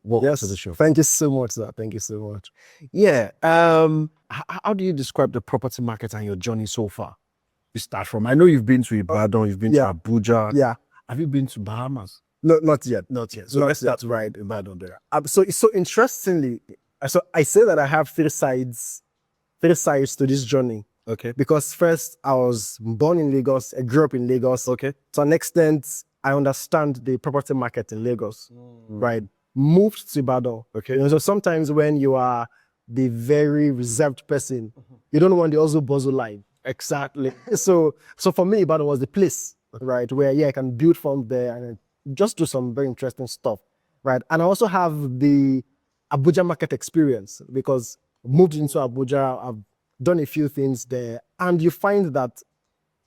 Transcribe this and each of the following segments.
welcome to the show. Thank you so much, sir. Thank you so much. Yeah. How do you describe the property market and your journey so far? You start from, I know you've been to Ibadan, you've been to Abuja. Yeah. Have you been to Bahamas? No, not yet. Not yet. So Not let's start yet. right Ibadan there. So interestingly, so I say that I have three sides to this journey. Okay. Because first, I was born in Lagos, I grew up in Lagos. Okay. To an extent, I understand the property market in Lagos, right? Moved to Ibadan. Okay. You know, so sometimes when you are the very reserved person, you don't want the hustle bustle life. Exactly. So for me, Ibadan was the place, right, where I can build from there and just do some very interesting stuff, right? And I also have the Abuja market experience because I moved into Abuja, I've done a few things there, and you find that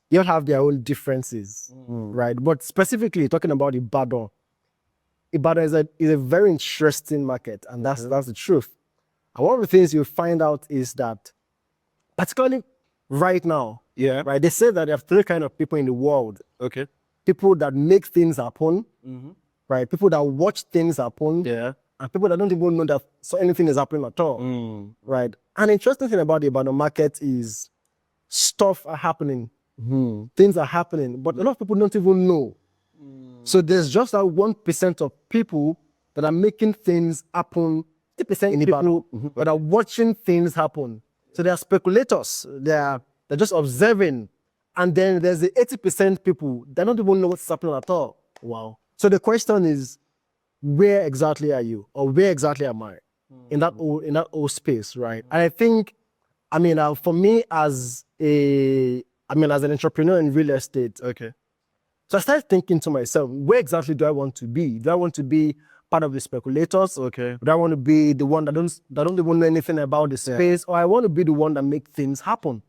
you all have their own differences, right? But specifically talking about Ibadan is a very interesting market, and that's the truth. And one of the things you find out is that, particularly right now, right, they say that there are three kinds of people in the world. Okay. People that make things happen, right? People that watch things happen, Yeah. and people that don't even know that anything is happening at all, right? An interesting thing about the Ibadan market is stuff are happening, things are happening, but a lot of people don't even know. So there's just that 1% of people that are making things happen, 50% in people that are watching things happen. So they are speculators, they're just observing. And then there's the 80% people that don't even know what's happening at all. Wow. So the question is, where exactly are you? Or where exactly am I in that whole space, right? And I think, for me as an entrepreneur in real estate, Okay. so I started thinking to myself, where exactly do I want to be? Do I want to be part of the speculators? Okay. Do I want to be the one that don't even know anything about the space? Or I want to be the one that make things happen?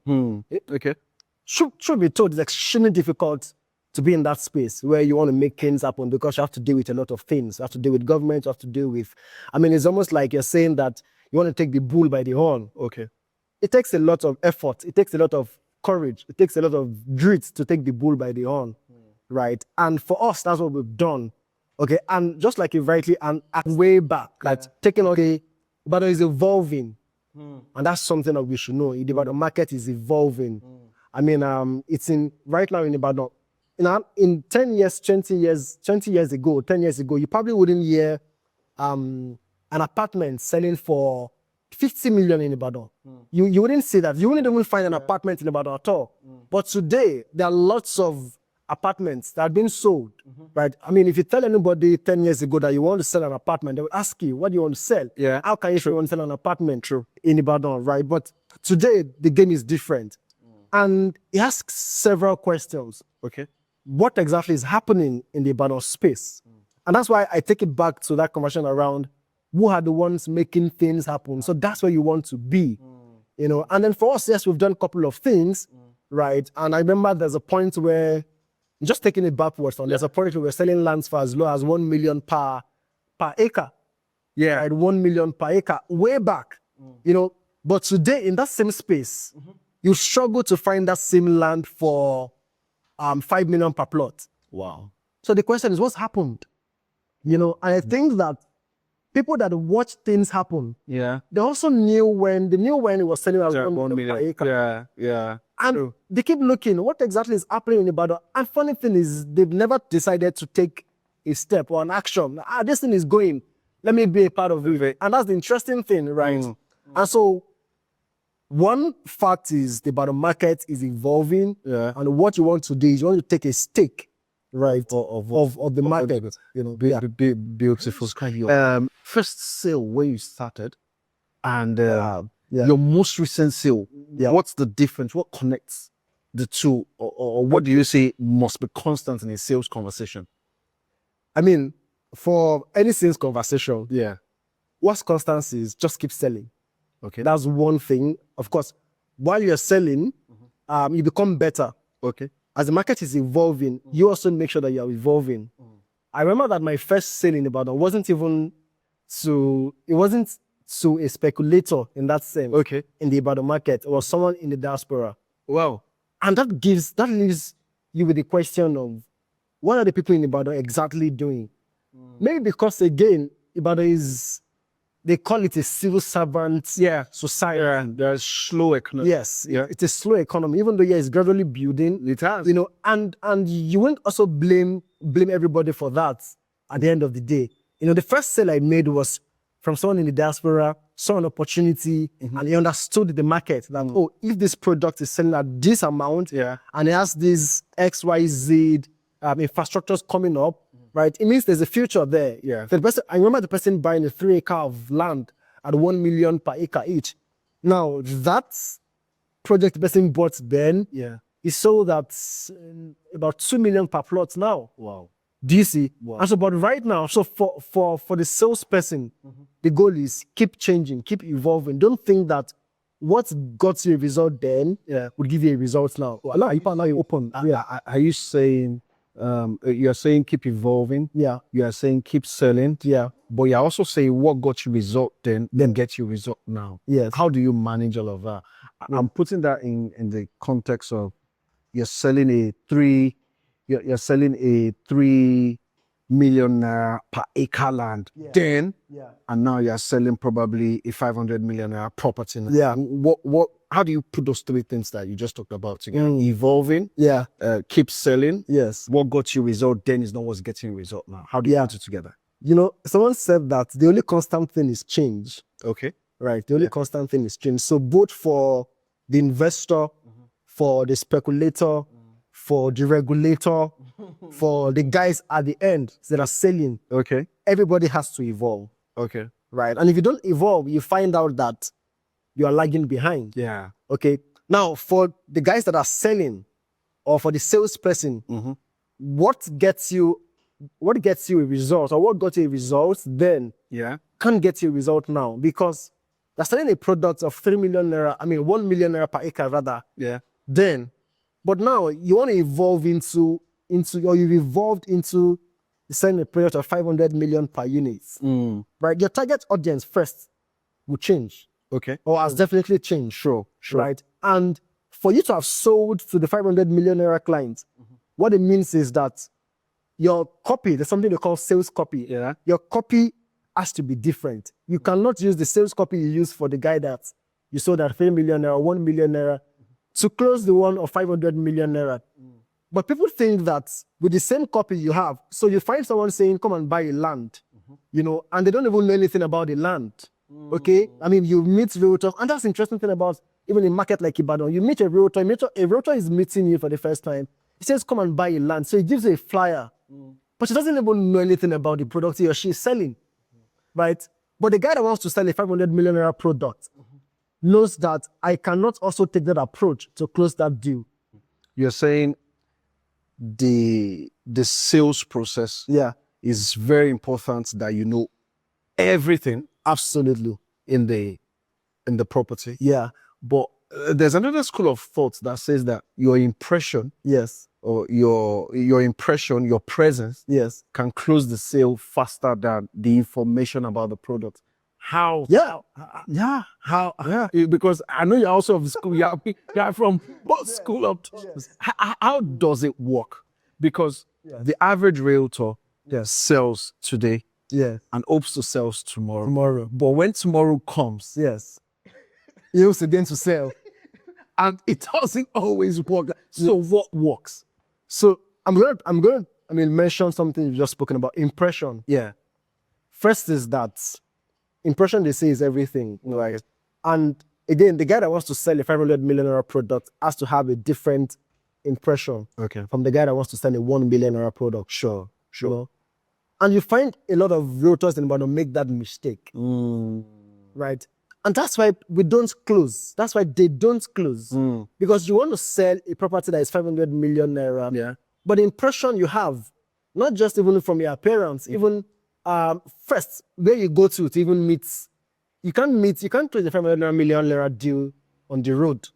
Okay. Should be told, it's extremely difficult to be in that space where you want to make things happen because you have to deal with a lot of things. You have to deal with government, you have to deal with, it's almost like you're saying that you want to take the bull by the horn. Okay. It takes a lot of effort. It takes a lot of courage. It takes a lot of grit to take the bull by the horn, right? And for us, that's what we've done. Okay, and just like you rightly, and way back, like taking Ibadan is evolving, and that's something that we should know. The Ibadan market is evolving. It's right now in Ibadan. In 10 years, 20 years ago, you probably wouldn't hear an apartment selling for 50 million in Ibadan. You wouldn't see that. You wouldn't even find an apartment in Ibadan at all. But today, there are lots of apartments that are being sold, right? If you tell anybody 10 years ago that you want to sell an apartment, they will ask you, what do you want to sell? Yeah. How can you want to sell an apartment in Ibadan, right? But today, the game is different. And he asks several questions. Okay. What exactly is happening in the Ibadan space? And that's why I take it back to that conversation around who are the ones making things happen. So that's where you want to be, And then for us, yes, we've done a couple of things, right? And I remember there's a point where, just taking it backwards, there's a point where we're selling lands for as low as 1 million per acre. Yeah. Right, 1 million per acre, way back, But today, in that same space, you struggle to find that same land for 5 million per plot. Wow. So the question is, what's happened? And I think that people that watch things happen, they also knew when it was selling as 1 million per acre. Yeah. And they keep looking, what exactly is happening in Ibadan? And funny thing is, they've never decided to take a step or an action. This thing is going, let me be a part of it. And that's the interesting thing, right? And so, one fact is the Ibadan market is evolving, and what you want to do is you want to take a stake, right, of the market. Beautiful. First sale where you started, and your most recent sale. What's the difference? What connects the two, or what do you say must be constant in a sales conversation? For any sales conversation, what's constant is just keep selling. Okay. That's one thing. Of course, while you're selling, you become better. Okay. As the market is evolving, you also make sure that you're evolving. I remember that my first sale in Ibadan wasn't to a speculator in that sense. Okay. In the Ibadan market. It was someone in the diaspora. Wow. And that leaves you with the question of, what are the people in Ibadan exactly doing? Maybe because, again, Ibadan is, they call it a civil servant society. Yeah, there's slow economy. Yes, it's a slow economy, even though it's gradually building. It has. You know, and you won't also blame everybody for that at the end of the day. You know, the first sale I made was from someone in the diaspora, saw an opportunity, and he understood the market that, oh, if this product is selling at this amount, and it has these XYZ infrastructures coming up, right? It means there's a future there. Yeah. So the person, I remember the person buying a 3 acre of land at 1 million per acre each. Now, that project the person bought then, he sold at about 2 million per plot now. Wow. Do you see? Wow. And so, but right now, so for the salesperson, the goal is keep changing, keep evolving. Don't think that what got you a result then would give you a result now. Now you open. Are you saying you're saying keep evolving? Yeah. You are saying keep selling? Yeah. But you're also saying what got you result then get you result now. Yes. How do you manage all of that? I'm putting that in the context of you're selling a 3 million naira per acre land then, and now you're selling probably a 500 million naira property now. Yeah. How do you put those three things that you just talked about together? Evolving, keep selling. Yes. What got you result then is not what's getting you result now. How do you put it together? You know, someone said that the only constant thing is change. Okay. Right. The only constant thing is change. So both for the investor, for the speculator, for the regulator, for the guys at the end that are selling, everybody has to evolve. Okay. Right. And if you don't evolve, you find out that you are lagging behind. Yeah. Okay. Now, for the guys that are selling, or for the salesperson, what gets you a result, or what got you a result then can't get you a result now, because they're selling a product of 3 million naira, 1 million naira per acre rather. Yeah. Then, but now you want to evolve into, or you've evolved into selling a product of 500 million per unit. Right? Your target audience first will change. Okay. Or has definitely changed. Sure. Right? And for you to have sold to the 500 million naira client, what it means is that your copy, there's something they call sales copy. Yeah. Your copy has to be different. You cannot use the sales copy you use for the guy that you sold at 3 million naira, 1 million naira, to close the one of 500 million naira. But people think that with the same copy you have, so you find someone saying, come and buy a land, you know, and they don't even know anything about the land. Okay? You meet realtors, and that's the interesting thing about even a market like Ibadan. You meet a realtor, a realtor is meeting you for the first time. He says, come and buy a land. So he gives you a flyer, but she doesn't even know anything about the product he or she is selling, right? But the guy that wants to sell a 500 million naira product knows that I cannot also take that approach to close that deal. You're saying the sales process is very important, that you know everything Absolutely. in the property. Yeah. But there's another school of thought that says that your impression, or your impression, your presence, can close the sale faster than the information about the product. How? Yeah. How? Yeah. Because I know you're also of the school. You're from both school of thought. How does it work? Because the average realtor sells today and hopes to sell tomorrow. But when tomorrow comes, he hopes again to sell. and it doesn't always work. So what works? So I'm going to mention something you've just spoken about, impression. Yeah. First is that impression, they say, is everything. Right? And again, the guy that wants to sell a 500 million naira product has to have a different impression from the guy that wants to sell a 1 million naira product. Sure. You know? And you find a lot of realtors in Ibadan make that mistake. Right? And that's why we don't close. That's why they don't close. Because you want to sell a property that is 500 million naira. Yeah. But the impression you have, not just even from your appearance, even first, where you go to even meet, you can't close a 500 million naira deal on the road,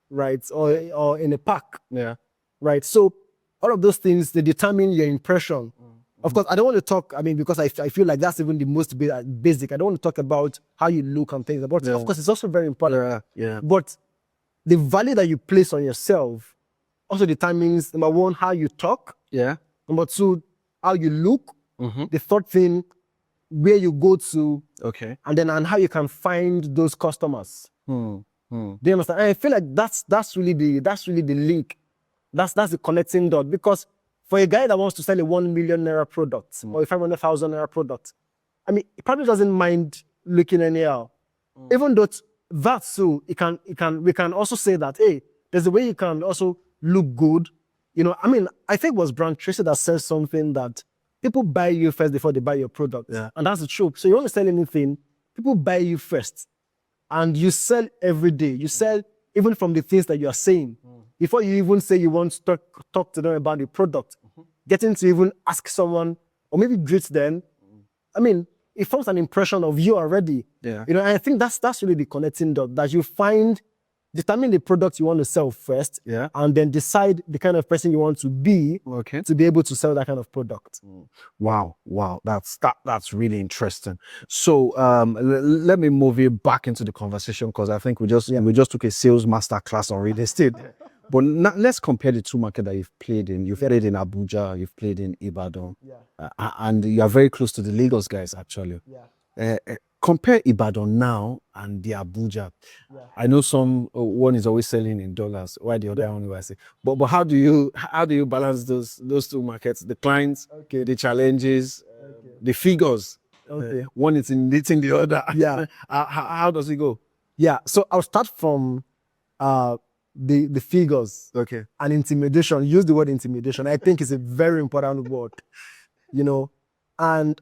right? Or in a park. Yeah. Right? So all of those things, they determine your impression. Of course, I don't want to talk, because I feel like that's even the most basic. I don't want to talk about how you look and things. But of course, it's also very important. Yeah. But the value that you place on yourself also determines, number one, how you talk. Yeah. Number two, how you look. The third thing, where you go to, Okay. and how you can find those customers. Do you understand? And I feel like that's really the link. That's the connecting dot. Because for a guy that wants to sell a 1 million naira product or a 500,000 naira product, I mean, he probably doesn't mind looking anyhow. Even though that too, we can also say that, hey, there's a way you can also look good. You know, I mean, I think it was Brand Tracy that says something that people buy you first before they buy your product. Yeah. And that's the truth. So you want to sell anything, people buy you first. And you sell every day. You sell even from the things that you are saying. Before you even say you want to talk to them about the product, getting to even ask someone or maybe greet them, I mean, it forms an impression of you already. Yeah. You know, and I think that's really the connecting dot, that you determine the product you want to sell first, Yeah. and then decide the kind of person you want to be to be able to sell that kind of product. Wow, that's really interesting. So let me move you back into the conversation, because I think we just took a sales master class on real estate. But now, let's compare the two markets that you've played in. You've played in Abuja, you've played in Ibadan, and you are very close to the Lagos guys actually. Compare Ibadan now and the Abuja. I know one is always selling in dollars, while the other one was. But how do you balance those two markets? The clients, the challenges, the figures. One is knitting the other. How does it go? Yeah. So I'll start from the figures. And intimidation. Use the word intimidation. I think it's a very important word. You know, and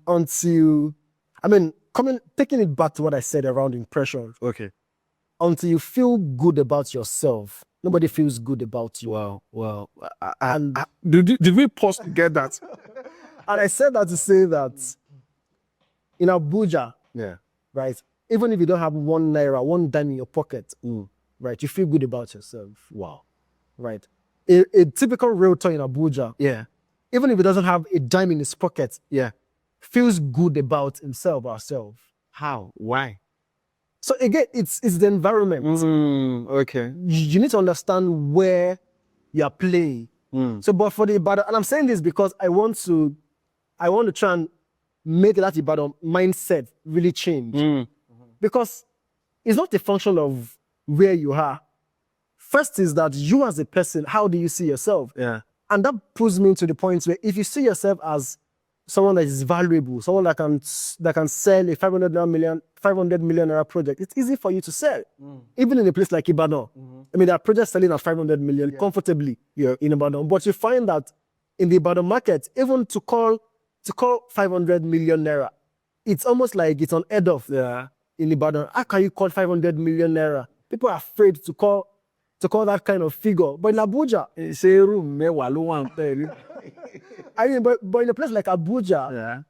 taking it back to what I said around impression. Until you feel good about yourself, nobody feels good about you. Wow. Did we pause to get that? And I said that to say that in Abuja, right, even if you don't have 1 naira, 1 dime in your pocket, right, you feel good about yourself. Wow. Right. A typical realtor in Abuja, even if he doesn't have a dime in his pocket, feels good about himself or herself. How? Why? So again, it's the environment. You need to understand where you are playing. So, but for the Ibadan, and I'm saying this because I want to try and make that Ibadan mindset really change. Because it's not a function of where you are. First is that you as a person, how do you see yourself? And that pulls me to the point where if you see yourself as someone that is valuable, someone that can sell a 500 million naira project, it's easy for you to sell. Even in a place like Ibadan. I mean, there are projects selling at 500 million comfortably in Ibadan. But you find that in the Ibadan market, even to call 500 million naira, it's almost like it's unheard of in Ibadan. How can you call 500 million naira? People are afraid to call that kind of figure. But in Abuja, I mean, but in a place like Abuja,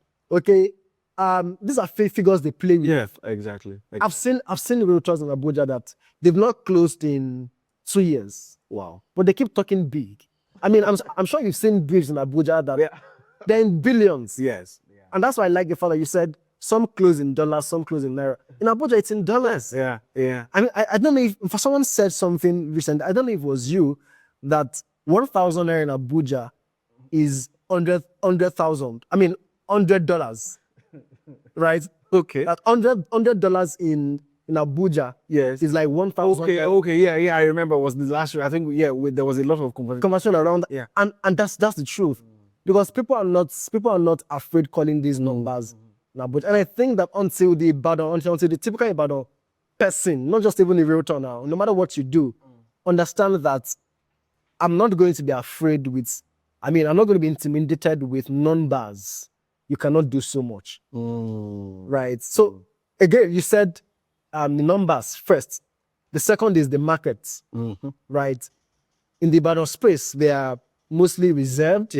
these are figures they play with. Yes, exactly. I've seen realtors in Abuja that they've not closed in 2 years. Wow. But they keep talking big. I mean, I'm sure you've seen briefs in Abuja that they're in billions. Yes. And that's why I like the fact that you said some close in dollars, some close in naira. In Abuja, it's in dollars. Yeah. I mean, I don't know if for someone said something recent, I don't know if it was you, that 1,000 naira in Abuja is 100,000. I mean, $100. Right? Okay. That $100 in Abuja is like 1,000. Okay. I remember it was the last year. I think there was a lot of conversation around that. Yeah. And that's the truth. Because people are not afraid calling these numbers in Abuja. And I think that until the typical Ibadan person, not just even a realtor now, no matter what you do, understand that I'm not going to be afraid I'm not going to be intimidated with numbers. You cannot do so much. Right? So, again, you said the numbers first. The second is the markets. Right? In the Ibadan space, they are mostly reserved.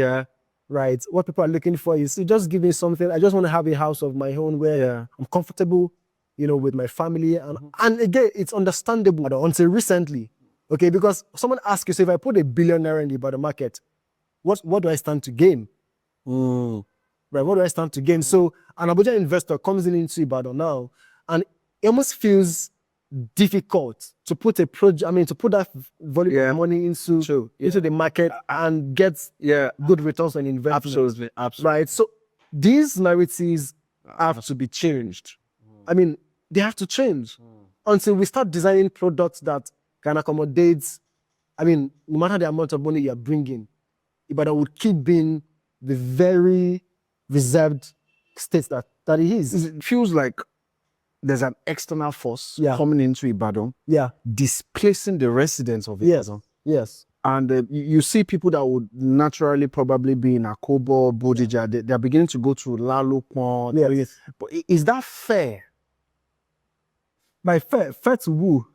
Right? What people are looking for is, just give me something. I just want to have a house of my own where I'm comfortable, with my family. And again, it's understandable until recently. Okay? Because someone asks you, so if I put $1 billion in the Ibadan market, what do I stand to gain? Right, what do I stand to gain? So an Abuja investor comes into Ibadan now, and it almost feels difficult to put a project, to put that volume of money into the market and get good returns on investment. Absolutely. Right. So these narratives have to be changed. I mean, they have to change until we start designing products that can accommodate. I mean, no matter the amount of money you're bringing, Ibadan would keep being the very reserved state that it is. It feels like there's an external force Yeah. coming into Ibadan, Yeah. displacing the residents of Yes. Ibadan. Yes. And you see people that would naturally probably be in Akobo, Bodija, they're beginning to go to Lalopon. Yes. But is that fair? By fair to who?